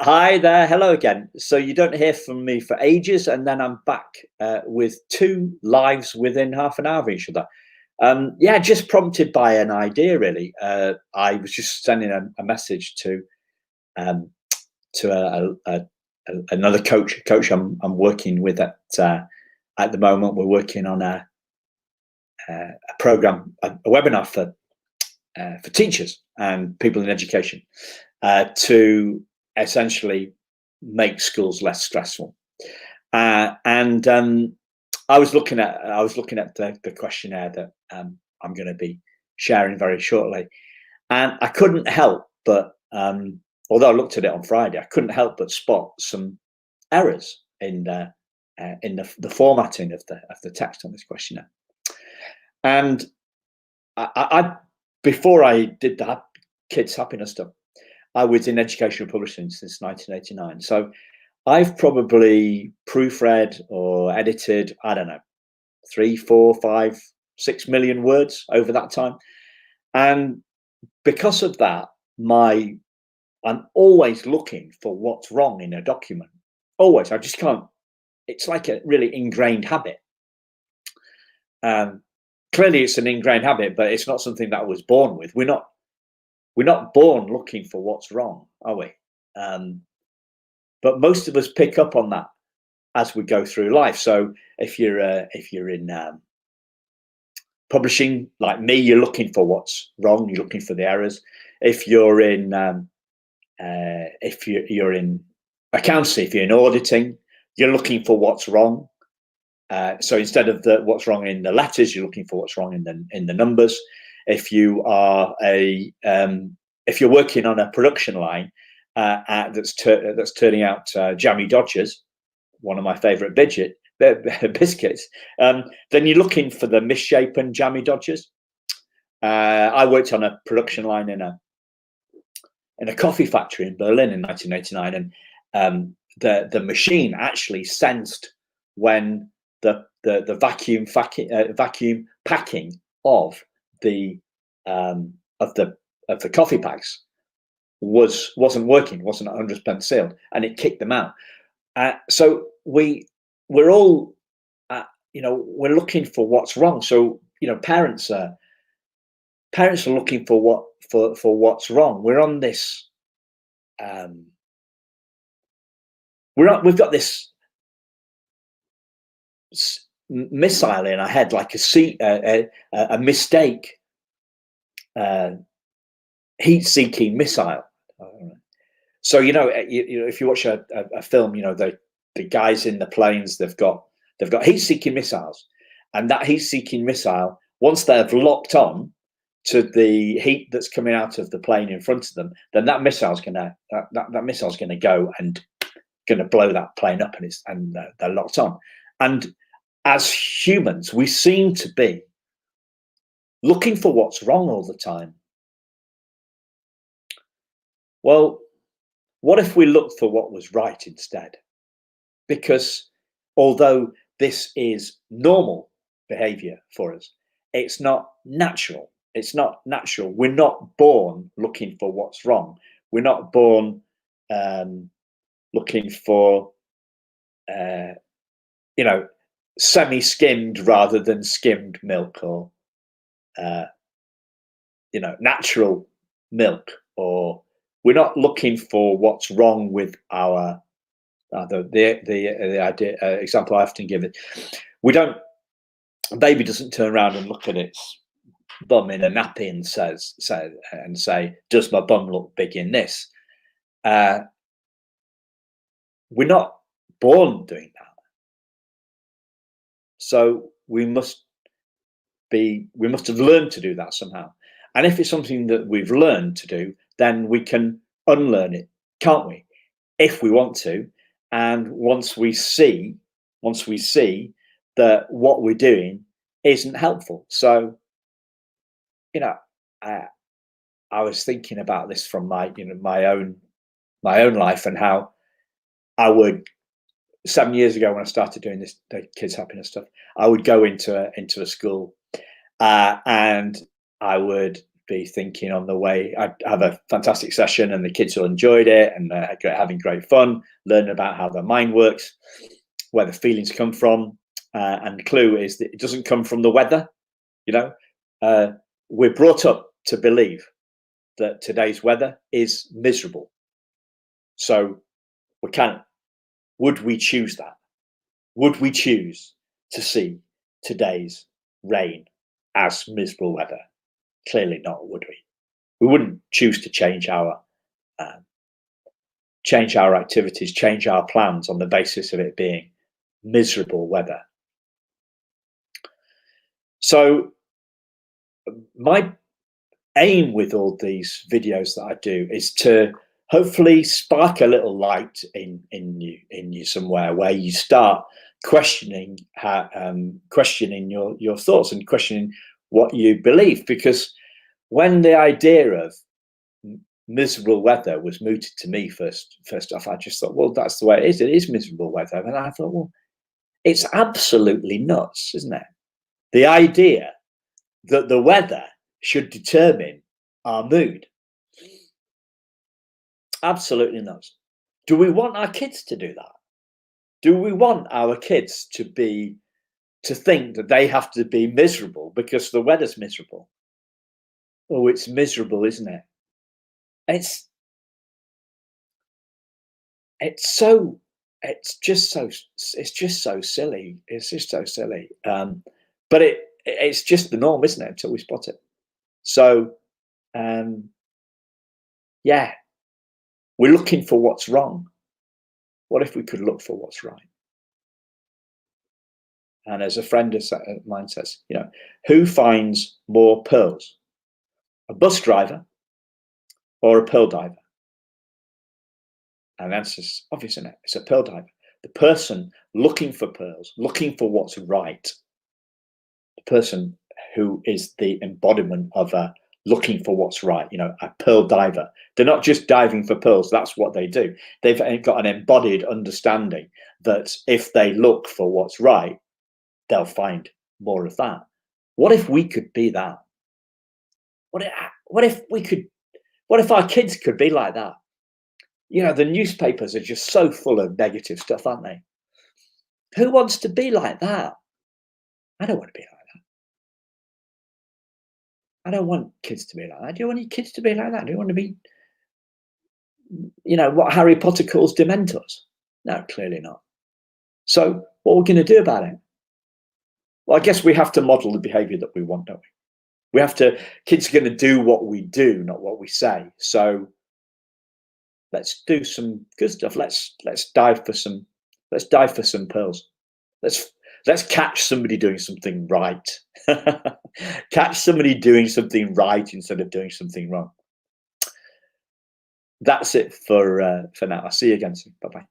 Hi there, hello again. So you don't hear from me for ages, and then I'm back with two lives within half an hour of each other. Yeah, just prompted by an idea, really. I was just sending a message um, to another coach I'm working with at the moment. We're working on a program, a webinar for teachers and people in education to essentially make schools less stressful. And I was looking at the questionnaire that I'm going to be sharing very shortly, and I couldn't help but, although I looked at it on Friday, I couldn't help but spot some errors in the formatting of the text on this questionnaire. And I before I did that kids happiness stuff, I was in educational publishing since 1989. So I've probably proofread or edited, I don't know, 3, 4, 5, 6 million words over that time. And because of that, I'm always looking for what's wrong in a document. Always. I just can't, it's like a really ingrained habit. Um, Clearly it's an ingrained habit, but it's not something that I was born with. We're not born looking for what's wrong, are we? Um, but most of us pick up on that as we go through life. So if you're in publishing like me, you're looking for what's wrong. You're looking for the errors. If you're in if you're in accountancy, if you're in auditing, you're looking for what's wrong. So instead of what's wrong in the letters, you're looking for what's wrong in the numbers. If you are if you're working on a production line that's turning out jammy Dodgers, one of my favourite biscuits, then you're looking for the misshapen jammy Dodgers. I worked on a production line in a coffee factory in Berlin in 1989, and the machine actually sensed when the vacuum packing of the coffee packs wasn't working, wasn't 100% sealed, and it kicked them out. So we're all we're looking for what's wrong. So parents are looking for what's wrong. We're on this. We've got this missile in our head, like a mistake, heat-seeking missile. So if you watch a film, the guys in the planes, they've got heat-seeking missiles, and that heat-seeking missile, once they've locked on to the heat that's coming out of the plane in front of them, then that missile's gonna go and gonna blow that plane up, and they're locked on. And as humans, we seem to be looking for what's wrong all the time. Well, what if we looked for what was right instead? Because although this is normal behavior for us, it's not natural. It's not natural. We're not born looking for what's wrong. We're not born looking for, semi-skimmed rather than skimmed milk, or natural milk, or we're not looking for what's wrong with our the idea example I often give it. A baby doesn't turn around and look at its bum in a nappy and say, does my bum look big in this? We're not born doing that. So we must have learned to do that somehow. And if it's something that we've learned to do, then we can unlearn it, can't we? If we want to. And once we see that what we're doing isn't helpful. So, I was thinking about this from my own life, and how I would, 7 years ago when I started doing this, the kids happiness stuff, I would go into a school, and I would be thinking on the way, I have a fantastic session and the kids all enjoyed it and having great fun, learning about how their mind works, where the feelings come from. And the clue is that it doesn't come from the weather. We're brought up to believe that today's weather is miserable. So would we choose that? Would we choose to see today's rain as miserable weather? Clearly not, would we? We wouldn't choose to change our activities, change our plans on the basis of it being miserable weather. So my aim with all these videos that I do is to hopefully spark a little light in you somewhere, where you start questioning your thoughts and questioning what you believe. Because when the idea of miserable weather was mooted to me first off, I just thought, well, that's the way it is. It is miserable weather. And I thought, well, it's absolutely nuts, isn't it? The idea that the weather should determine our mood. Absolutely nuts. Do we want our kids to do that? Do we want our kids to think that they have to be miserable because the weather's miserable? Oh, it's miserable, isn't it? It's just so silly. It's just so silly. But it's just the norm, isn't it? Until we spot it. So, yeah, we're looking for what's wrong. What if we could look for what's right? And as a friend of mine says, who finds more pearls? A bus driver or a pearl diver? And the answer's obvious, isn't it? It's a pearl diver. The person looking for pearls, looking for what's right, the person who is the embodiment of looking for what's right, a pearl diver. They're not just diving for pearls. That's what they do. They've got an embodied understanding that if they look for what's right, they'll find more of that. What if we could be that? What if our kids could be like that? The newspapers are just so full of negative stuff, aren't they? Who wants to be like that? I don't want to be like that. I don't want kids to be like that. Do you want your kids to be like that? Do you want to be, what Harry Potter calls Dementors? No, clearly not. So what are we going to do about it? Well, I guess we have to model the behavior that we want, don't we? Kids are going to do what we do, not what we say. So let's do some good stuff. Let's dive for some pearls. Let's catch somebody doing something right. Catch somebody doing something right instead of doing something wrong. That's it for now. I'll see you again soon. Bye-bye.